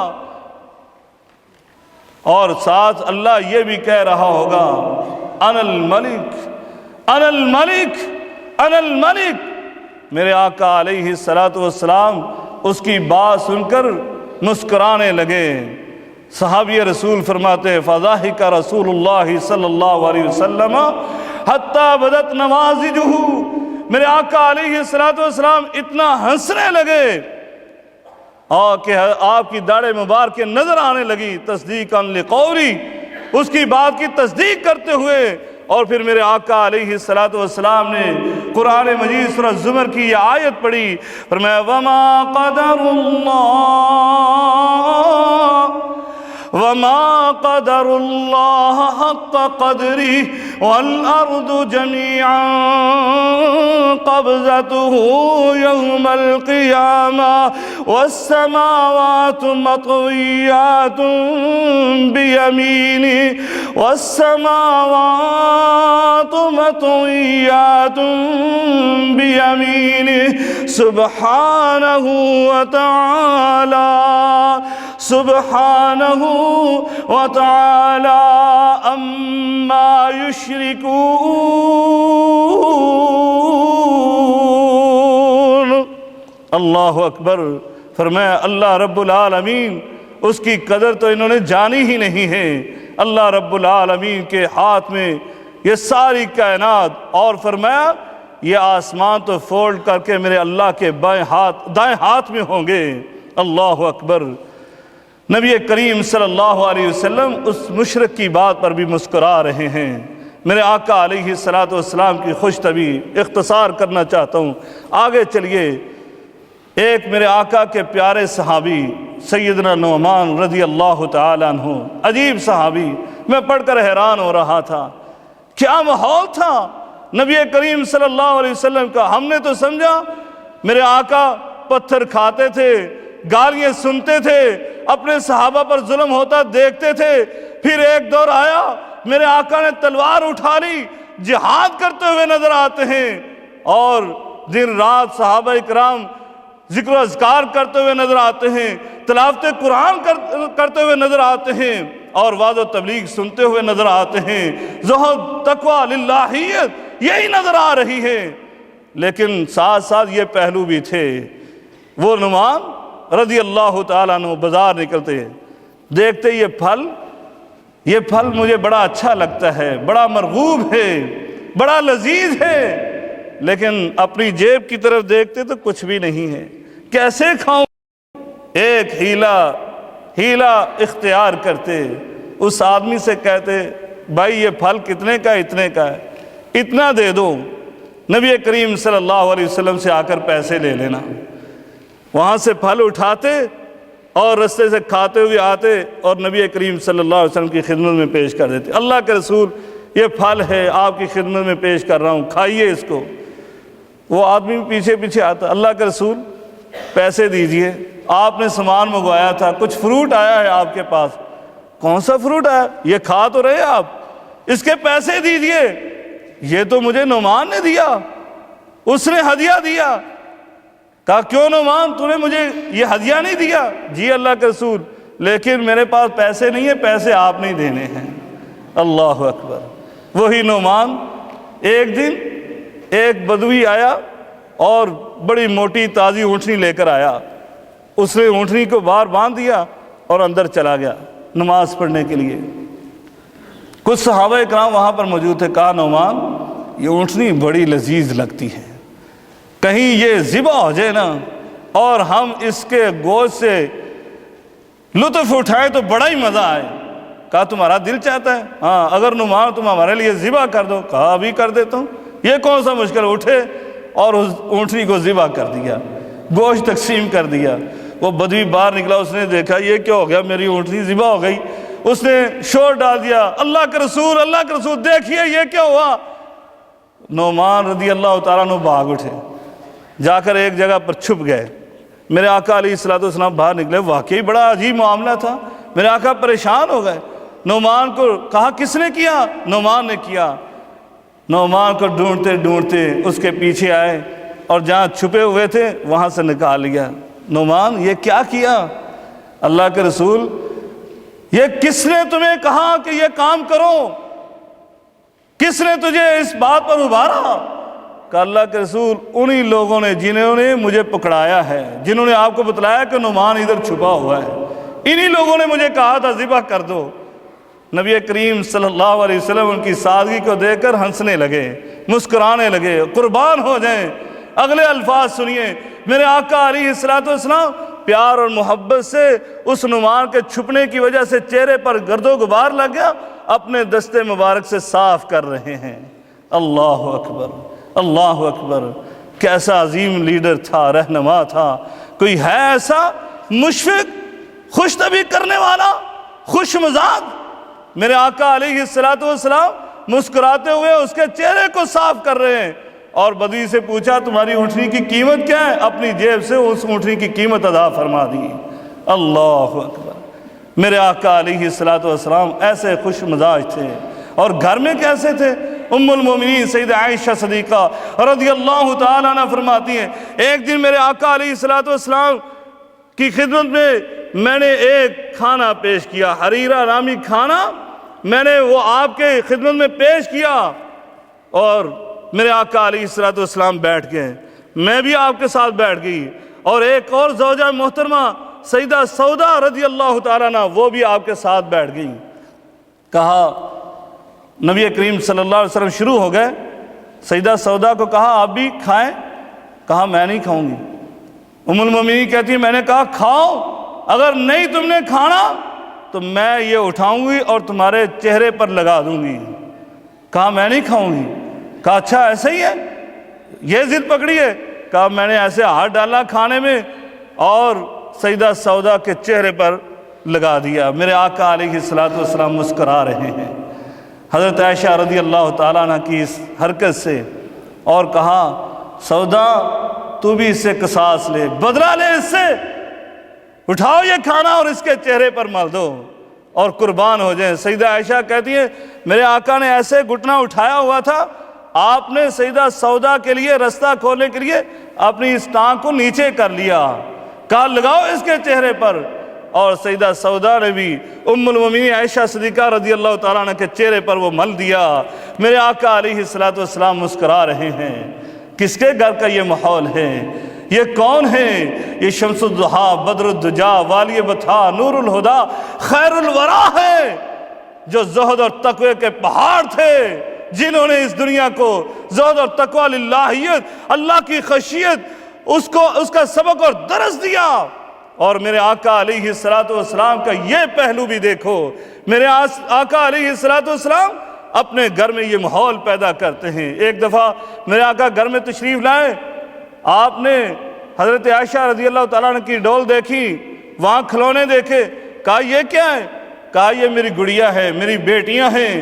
اور ساتھ اللہ یہ بھی کہہ رہا ہوگا انا الملک انا الملک انا الملک۔ میرے آقا علیہ السلام اس کی بات سن کر مسکرانے لگے۔ صحابی رسول فرماتے فضاحک رسول اللہ صلی اللہ علیہ وسلم حتی بدت نوازجہ، میرے آقا علیہ السلام اتنا ہنسنے لگے اور کہ آپ کی داڑھ مبارک نظر آنے لگی، تصدیقاً لقولی، اس کی بات کی تصدیق کرتے ہوئے۔ اور پھر میرے آقا علیہ السلام نے قرآن مجید سورہ زمر کی یہ آیت پڑھی، فرمایا وما قدر اللہ حق قدری والارض جميعا قبضته يوم القيامة والسماوات مطويات بيمينه والسماوات مطويات بيمينه سبحانه وتعالى سبحانه وتعالى عما يشركون۔ اللہ اکبر۔ فرمایا اللہ رب العالمین اس کی قدر تو انہوں نے جانی ہی نہیں ہے۔ اللہ رب العالمین کے ہاتھ میں یہ ساری کائنات، اور فرمایا یہ آسمان تو فولڈ کر کے میرے اللہ کے دائیں ہاتھ میں ہوں گے۔ اللہ اکبر۔ نبی کریم صلی اللہ علیہ وسلم اس مشرک کی بات پر بھی مسکرا رہے ہیں۔ میرے آقا علیہ السلام کی خوش طبی اختصار کرنا چاہتا ہوں، آگے چلیے۔ ایک میرے آقا کے پیارے صحابی سیدنا نعمان رضی اللہ تعالیٰ عنہ، عجیب صحابی، میں پڑھ کر حیران ہو رہا تھا، کیا ماحول تھا نبی کریم صلی اللہ علیہ وسلم کا۔ ہم نے تو سمجھا میرے آقا پتھر کھاتے تھے، گالیاں سنتے تھے، اپنے صحابہ پر ظلم ہوتا دیکھتے تھے، پھر ایک دور آیا میرے آقا نے تلوار اٹھا لی، جہاد کرتے ہوئے نظر آتے ہیں، اور دن رات صحابہ اکرام ذکر و اذکار کرتے ہوئے نظر آتے ہیں، تلاوت قرآن کرتے ہوئے نظر آتے ہیں، اور وعظ و تبلیغ سنتے ہوئے نظر آتے ہیں، زہد تقوی للہیت یہی نظر آ رہی ہے۔ لیکن ساتھ ساتھ یہ پہلو بھی تھے۔ وہ نعمان رضی اللہ تعالیٰ عنہ بازار نکلتے دیکھتے یہ پھل مجھے بڑا اچھا لگتا ہے، بڑا مرغوب ہے، بڑا لذیذ ہے، لیکن اپنی جیب کی طرف دیکھتے تو کچھ بھی نہیں ہے، کیسے کھاؤں؟ ایک ہیلا اختیار کرتے، اس آدمی سے کہتے بھائی یہ پھل کتنے کا؟ اتنے کا ہے، اتنا دے دو۔ نبی کریم صلی اللہ علیہ وسلم سے آ کر پیسے لے لینا، وہاں سے پھل اٹھاتے اور رستے سے کھاتے ہوئے آتے اور نبی کریم صلی اللہ علیہ وسلم کی خدمت میں پیش کر دیتے، اللہ کے رسول یہ پھل ہے آپ کی خدمت میں پیش کر رہا ہوں، کھائیے اس کو۔ وہ آدمی پیچھے پیچھے آتا، اللہ کے رسول پیسے دیجئے، آپ نے سامان منگوایا تھا، کچھ فروٹ آیا ہے آپ کے پاس، کون سا فروٹ آیا؟ یہ کھا تو رہے آپ، اس کے پیسے دیجئے، یہ تو مجھے نعمان نے دیا، اس نے ہدیہ دیا۔ کہا کیوں نعمان، تو نے مجھے یہ ہدیہ نہیں دیا؟ جی اللہ کے رسول، لیکن میرے پاس پیسے نہیں ہیں، پیسے آپ نہیں دینے ہیں۔ اللہ اکبر۔ وہی نعمان، ایک دن ایک بدوی آیا اور بڑی موٹی تازی اونٹنی لے کر آیا، اس نے اونٹنی کو باہر باندھ دیا اور اندر چلا گیا نماز پڑھنے کے لیے۔ کچھ صحابہ اکرام وہاں پر موجود تھے، کہا نعمان یہ اونٹنی بڑی لذیذ لگتی ہے، کہیں یہ ذبح ہو جائے نا اور ہم اس کے گوشت سے لطف اٹھائیں تو بڑا ہی مزہ آئے۔ کہا تمہارا دل چاہتا ہے؟ ہاں اگر نعمان تم ہمارے لیے ذبح کر دو۔ کہا ابھی کر دیتا ہوں، یہ کون سا مشکل، اٹھے اور اس اونٹنی کو ذبح کر دیا، گوشت تقسیم کر دیا۔ وہ بدوی باہر نکلا، اس نے دیکھا یہ کیا ہو گیا، میری اونٹنی ذبح ہو گئی۔ اس نے شور ڈال دیا، اللہ کے رسول، اللہ کے رسول دیکھیے یہ کیا ہوا۔ نعمان رضی اللہ تعالیٰ عنہ بھاگ اٹھے، جا کر ایک جگہ پر چھپ گئے۔ میرے آقا علیہ السلام باہر نکلے، واقعی بڑا عجیب معاملہ تھا، میرے آقا پریشان ہو گئے۔ نعمان کو کہا کس نے کیا؟ نعمان نے کیا۔ نعمان کو ڈھونڈتے ڈھونڈتے اس کے پیچھے آئے اور جہاں چھپے ہوئے تھے وہاں سے نکال لیا۔ نعمان یہ کیا کیا؟ اللہ کے رسول یہ کس نے تمہیں کہا کہ یہ کام کرو؟ کس نے تجھے اس بات پر ابھارا؟ کہ اللہ کے رسول انہی لوگوں نے جنہوں نے مجھے پکڑایا ہے، جنہوں نے آپ کو بتلایا کہ نعمان ادھر چھپا ہوا ہے، انہی لوگوں نے مجھے کہا تھا ذبح کر دو۔ نبی کریم صلی اللہ علیہ وسلم ان کی سادگی کو دیکھ کر ہنسنے لگے، مسکرانے لگے، قربان ہو جائیں۔ اگلے الفاظ سنیے، میرے آقا علیہ السلام پیار اور محبت سے اس نعمان کے چھپنے کی وجہ سے چہرے پر گرد و غبار لگ گیا، اپنے دستے مبارک سے صاف کر رہے ہیں۔ اللہ اکبر، اللہ اکبر، کیسا عظیم لیڈر تھا، رہنما تھا۔ کوئی ہے ایسا مشفق، خوش طبع کرنے والا، خوش مزاج؟ میرے آقا علیہ السلام مسکراتے ہوئے اس کے چہرے کو صاف کر رہے ہیں، اور بدوی سے پوچھا تمہاری اونٹنی کی قیمت کیا ہے؟ اپنی جیب سے اس اونٹنی کی قیمت ادا فرما دی۔ اللہ اکبر۔ میرے آقا علیہ السلام ایسے خوش مزاج تھے، اور گھر میں کیسے تھے؟ ام المومنین سیدہ عائشہ صدیقہ رضی اللہ تعالیٰ عنہ فرماتی ہیں، ایک دن میرے آقا علیہ السلام کی خدمت میں نے ایک کھانا پیش کیا، حریرہ نامی کھانا میں نے وہ آپ کے خدمت میں پیش کیا، اور میرے آقا علیہ السلام بیٹھ گئے، میں بھی آپ کے ساتھ بیٹھ گئی، اور ایک اور زوجہ محترمہ سیدہ سودا رضی اللہ تعالیٰ عنہ وہ بھی آپ کے ساتھ بیٹھ گئی۔ کہا نبی کریم صلی اللہ علیہ وسلم شروع ہو گئے، سیدہ سودا کو کہا آپ بھی کھائیں؟ کہا میں نہیں کھاؤں گی۔ ام المومنین کہتی ہے میں نے کہا کھاؤ، اگر نہیں تم نے کھانا تو میں یہ اٹھاؤں گی اور تمہارے چہرے پر لگا دوں گی۔ کہا میں نہیں کھاؤں گی۔ کہا اچھا ایسا ہی ہے، یہ ضد پکڑی ہے؟ کہا میں نے ایسے ہاتھ ڈالا کھانے میں اور سیدہ سودا کے چہرے پر لگا دیا۔ میرے آقا علیہ السلام مسکرا رہے ہیں حضرت عائشہ رضی اللہ تعالیٰ عنہ کی اس حرکت سے، اور کہا سودا تو بھی اس سے قصاص لے، بدلہ لے اس سے، اٹھاؤ یہ کھانا اور اس کے چہرے پر مل دو اور قربان ہو جائیں۔ سیدہ عائشہ کہتی ہیں میرے آقا نے ایسے گھٹنا اٹھایا ہوا تھا، آپ نے سیدہ سودا کے لیے رستہ کھولنے کے لیے اپنی اس ٹانگ کو نیچے کر لیا، کہا لگاؤ اس کے چہرے پر، اور سیدہ سودا نے بھی ام المومنین عائشہ صدیقہ رضی اللہ تعالیٰ عنہ کے چہرے پر وہ مل دیا۔ میرے آقا علیہ السلام مسکرا رہے ہیں۔ کس کے گھر کا یہ ماحول ہے؟ یہ کون ہے؟ یہ شمس الضحیٰ، بدر الدجا، والی بطحا، نور الہدا، خیر الورا ہے، جو زہد اور تقوی کے پہاڑ تھے، جنہوں نے اس دنیا کو زہد اور تقوی للہیت، اللہ کی خشیت، اس کا سبق اور درس دیا۔ اور میرے آقا علیہ السلام کا یہ پہلو بھی دیکھو، میرے آقا علیہ السلام اپنے گھر میں یہ ماحول پیدا کرتے ہیں۔ ایک دفعہ میرے آقا گھر میں تشریف لائے، آپ نے حضرت عائشہ رضی اللہ تعالیٰ عنہ کی ڈول دیکھی، وہاں کھلونے دیکھے، کہا یہ کیا ہے؟ کہا یہ میری گڑیا ہے، میری بیٹیاں ہیں۔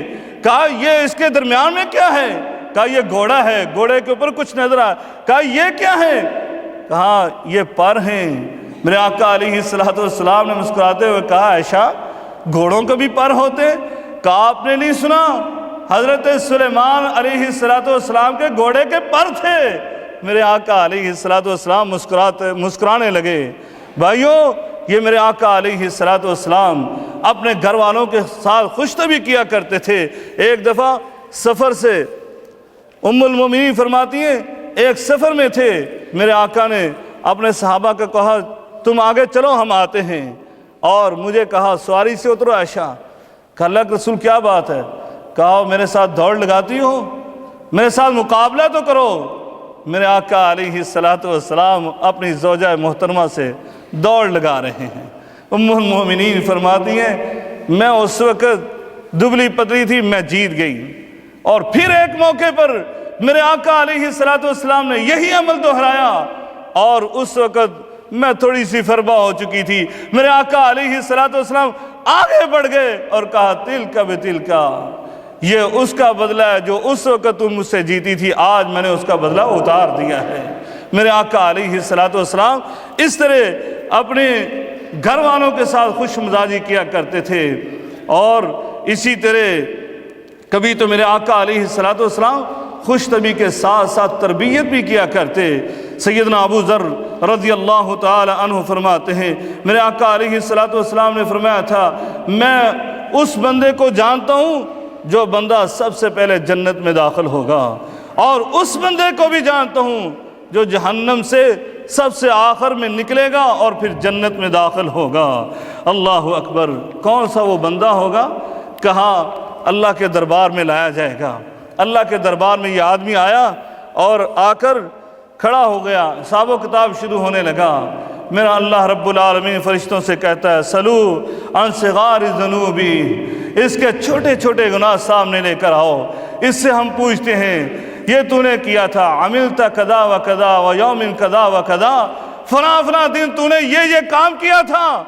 کہا یہ اس کے درمیان میں کیا ہے؟ کہا یہ گھوڑا ہے، گھوڑے کے اوپر کچھ نظر آیا۔ کہا یہ کیا ہے؟ کہا یہ پر ہیں۔ میرے آقا علیہ السلام نے مسکراتے ہوئے کہا عائشہ گھوڑوں کے بھی پر ہوتے؟ کہا آپ نے نہیں سنا؟ حضرت سلیمان علیہ السلام کے گھوڑے کے پر تھے۔ میرے آقا علیہ السلام مسکرانے لگے۔ بھائیوں، یہ میرے آقا علیہ السلام اپنے گھر والوں کے ساتھ خوش طبعی کیا کرتے تھے۔ ایک دفعہ سفر سے ام المومنین فرماتی ہیں ایک سفر میں تھے، میرے آقا نے اپنے صحابہ کو کہا تم آگے چلو ہم آتے ہیں، اور مجھے کہا سواری سے اترو عائشہ۔ کہا اللہ کے رسول کیا بات ہے؟ کہا میرے ساتھ دوڑ لگاتی ہو، میرے ساتھ مقابلہ تو کرو۔ میرے آقا علیہ السلام اپنی زوجہ محترمہ سے دوڑ لگا رہے ہیں۔ ام المومنین فرماتی ہیں میں اس وقت دبلی پتلی تھی، میں جیت گئی۔ اور پھر ایک موقع پر میرے آقا علیہ السلام نے یہی عمل دہرایا، اور اس وقت میں تھوڑی سی فربا ہو چکی تھی۔ میرے آقا علیہ السلام آگے بڑھ گئے اور کہا تلک بتلک، یہ اس کا بدلہ ہے جو اس وقت تم مجھ سے جیتی تھی، آج میں نے اس کا بدلہ اتار دیا ہے۔ میرے آقا علیہ السلام اس طرح اپنے گھر والوں کے ساتھ خوش مزاجی کیا کرتے تھے، اور اسی طرح کبھی تو میرے آقا علیہ السلام خوش طبعی کے ساتھ ساتھ تربیت بھی کیا کرتے۔ سیدنا ابو ذر رضی اللہ تعالی عنہ فرماتے ہیں میرے آقا علیہ السلام نے فرمایا تھا میں اس بندے کو جانتا ہوں جو بندہ سب سے پہلے جنت میں داخل ہوگا، اور اس بندے کو بھی جانتا ہوں جو جہنم سے سب سے آخر میں نکلے گا اور پھر جنت میں داخل ہوگا۔ اللہ اکبر، کون سا وہ بندہ ہوگا؟ کہا اللہ کے دربار میں لایا جائے گا۔ اللہ کے دربار میں یہ آدمی آیا اور آ کر کھڑا ہو گیا، حساب و کتاب شروع ہونے لگا۔ میرا اللہ رب العالمین فرشتوں سے کہتا ہے سلو عن صغار ذنوبی، اس کے چھوٹے چھوٹے گناہ سامنے لے کر آؤ۔ اس سے ہم پوچھتے ہیں یہ تو نے کیا تھا، عملت کذا و کذا و یوم کذا و کذا، فلاں فلاں دن تو نے یہ کام کیا تھا۔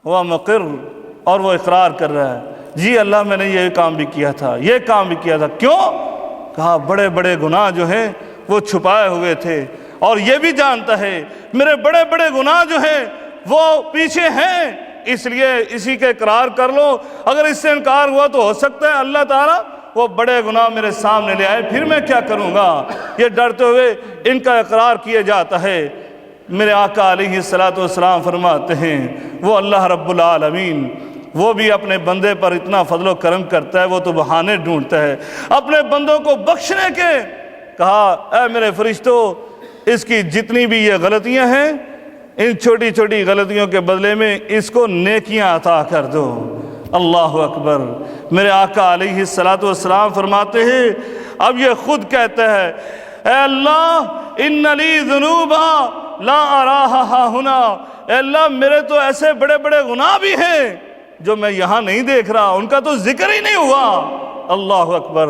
وہ مقر، اور وہ اقرار کر رہا ہے جی اللہ میں نے یہ کام بھی کیا تھا، یہ کام بھی کیا تھا۔ کیوں؟ کہا بڑے بڑے گناہ جو ہیں وہ چھپائے ہوئے تھے، اور یہ بھی جانتا ہے میرے بڑے بڑے گناہ جو ہیں وہ پیچھے ہیں، اس لیے اسی کے اقرار کر لو۔ اگر اس سے انکار ہوا تو ہو سکتا ہے اللہ تعالیٰ وہ بڑے گناہ میرے سامنے لے آئے، پھر میں کیا کروں گا؟ یہ ڈرتے ہوئے ان کا اقرار کیا جاتا ہے۔ میرے آقا علیہ السلام فرماتے ہیں وہ اللہ رب العالمین وہ بھی اپنے بندے پر اتنا فضل و کرم کرتا ہے، وہ تو بہانے ڈھونڈتا ہے اپنے بندوں کو بخشنے کے۔ کہا اے میرے فرشتوں، اس کی جتنی بھی یہ غلطیاں ہیں، ان چھوٹی چھوٹی غلطیوں کے بدلے میں اس کو نیکیاں عطا کر دو۔ اللہ اکبر۔ میرے آقا علیہ السلام فرماتے ہیں اب یہ خود کہتا ہے اے اللہ ان لی ذنوبا لا اراھا ہنا، اے اللہ میرے تو ایسے بڑے بڑے گناہ بھی ہیں جو میں یہاں نہیں دیکھ رہا، ان کا تو ذکر ہی نہیں ہوا۔ اللہ اکبر۔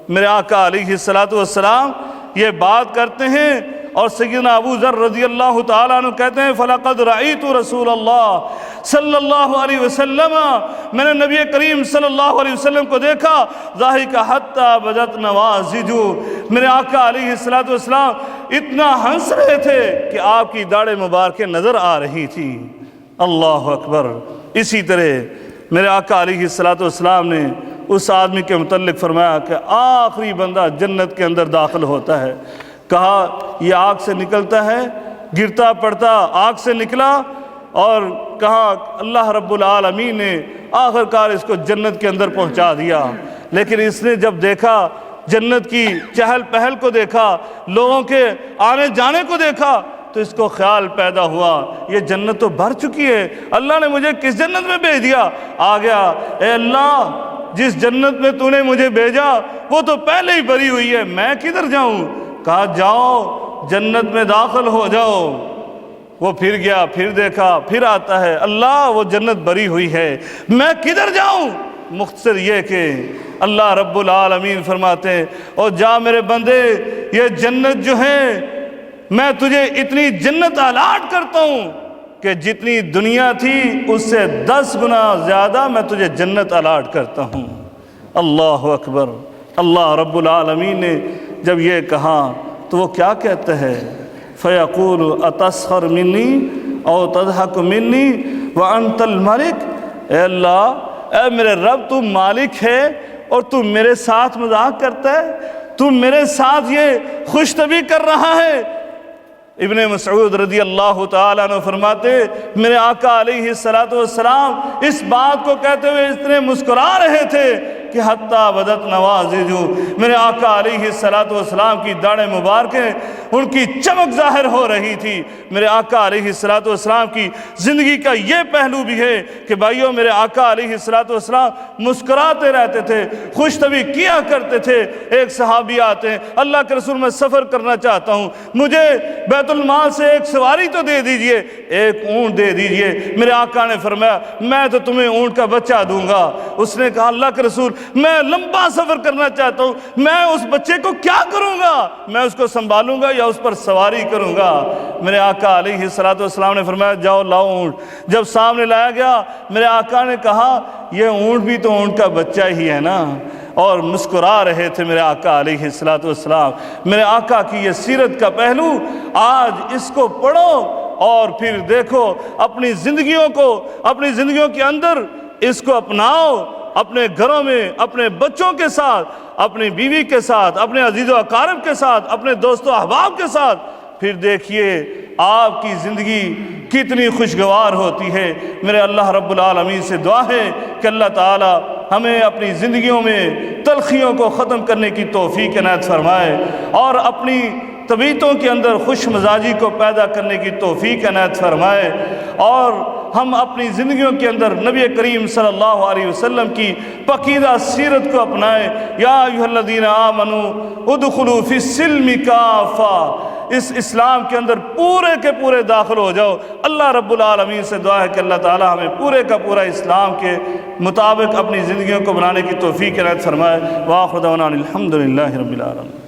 میرے آقا علیہ السلام یہ بات کرتے ہیں، اور سیدنا ابو ذر رضی اللہ تعالیٰ عنہ کہتے ہیں فَلَقَدْ رَأَيْتُ رَسُولَ اللَّهِ صلی اللہ علیہ وسلم، میں نے نبی کریم صلی اللہ علیہ وسلم کو دیکھا ضَاحِكَ حَتَّى بَدَتْ نَوَاجِذُهُ، میرے آقا علیہ السلام اتنا ہنس رہے تھے کہ آپ کی داڑھیں مبارکیں نظر آ رہی تھی۔ اللہ اکبر۔ اسی طرح میرے آقا علیہ السلام نے اس آدمی کے متعلق فرمایا کہ آخری بندہ جنت کے اندر داخل ہوتا ہے۔ کہا یہ آگ سے نکلتا ہے، گرتا پڑتا آگ سے نکلا، اور کہا اللہ رب العالمین نے آخر کار اس کو جنت کے اندر پہنچا دیا۔ لیکن اس نے جب دیکھا جنت کی چہل پہل کو دیکھا، لوگوں کے آنے جانے کو دیکھا، تو اس کو خیال پیدا ہوا یہ جنت تو بھر چکی ہے، اللہ نے مجھے کس جنت میں بھیج دیا؟ آ گیا اے اللہ جس جنت میں تو نے مجھے بھیجا وہ تو پہلے ہی بھری ہوئی ہے، میں کدھر جاؤں؟ کہا جاؤ جنت میں داخل ہو جاؤ۔ وہ پھر گیا، پھر دیکھا، پھر آتا ہے اللہ وہ جنت بھری ہوئی ہے، میں کدھر جاؤں؟ مختصر یہ کہ اللہ رب العالمین فرماتے ہیں اور جا میرے بندے یہ جنت جو ہے میں تجھے اتنی جنت الاٹ کرتا ہوں کہ جتنی دنیا تھی اس سے 10 گنا زیادہ میں تجھے جنت الاٹ کرتا ہوں۔ اللہ اکبر۔ اللہ رب العالمین نے جب یہ کہا تو وہ کیا کہتا ہے فیقول اتسخر منی او تضحک منی وانت الملک، اے اللہ، اے میرے رب، تو مالک ہے اور تو میرے ساتھ مذاق کرتا ہے، تو میرے ساتھ یہ خوش طبعی کر رہا ہے۔ ابن مسعود رضی اللہ تعالیٰ عنہ فرماتے میرے آقا علیہ السلام اس بات کو کہتے ہوئے اتنے مسکرا رہے تھے کہ حتیٰ بدت نوازجو، میرے آقا علیہ السلام کی داڑھیں مبارکیں ان کی چمک ظاہر ہو رہی تھی۔ میرے آقا علیہ السلام کی زندگی کا یہ پہلو بھی ہے کہ بھائیوں، میرے آقا علیہ السلام مسکراتے رہتے تھے، خوش طبعی کیا کرتے تھے۔ ایک صحابی آتے ہیں، اللہ کے رسول میں سفر کرنا چاہتا ہوں، مجھے بیت المال سے ایک سواری تو دے دیجئے، ایک اونٹ دے دیجئے۔ میرے آقا نے فرمایا میں تو تمہیں اونٹ کا بچہ دوں گا۔ اس نے کہا اللہ کے رسول میں لمبا سفر کرنا چاہتا ہوں، میں اس بچے کو کیا کروں گا؟ میں اس کو سنبھالوں گا یا اس پر سواری کروں گا؟ میرے آقا علیہ السلام نے فرمایا جاؤ لاؤ اونٹ۔ جب سامنے لایا گیا میرے آقا نے کہا یہ اونٹ بھی تو اونٹ کا بچہ ہی ہے نا، اور مسکرا رہے تھے میرے آقا علیہ السلام۔ میرے آقا کی یہ سیرت کا پہلو آج اس کو پڑھو اور پھر دیکھو اپنی زندگیوں کے اندر اس کو اپناؤ، اپنے گھروں میں اپنے بچوں کے ساتھ، اپنی بیوی کے ساتھ، اپنے عزیز و اقارب کے ساتھ، اپنے دوست و احباب کے ساتھ، پھر دیکھیے آپ کی زندگی کتنی خوشگوار ہوتی ہے۔ میرے اللہ رب العالمین سے دعا ہے کہ اللہ تعالی ہمیں اپنی زندگیوں میں تلخیوں کو ختم کرنے کی توفیق عنایت فرمائے اور اپنی طبیعتوں کے اندر خوش مزاجی کو پیدا کرنے کی توفیق عنایت فرمائے، اور ہم اپنی زندگیوں کے اندر نبی کریم صلی اللہ علیہ وسلم کی پاکیزہ سیرت کو اپنائیں۔ یا ایھا الذین آمنوا ادخلوا فی السلم کافہ، اس اسلام کے اندر پورے کے پورے داخل ہو جاؤ۔ اللہ رب العالمین سے دعا ہے کہ اللہ تعالی ہمیں پورے کا پورا اسلام کے مطابق اپنی زندگیوں کو بنانے کی توفیق عنایت فرمائے۔ وآخر دعوانا الحمدللہ رب العالمین۔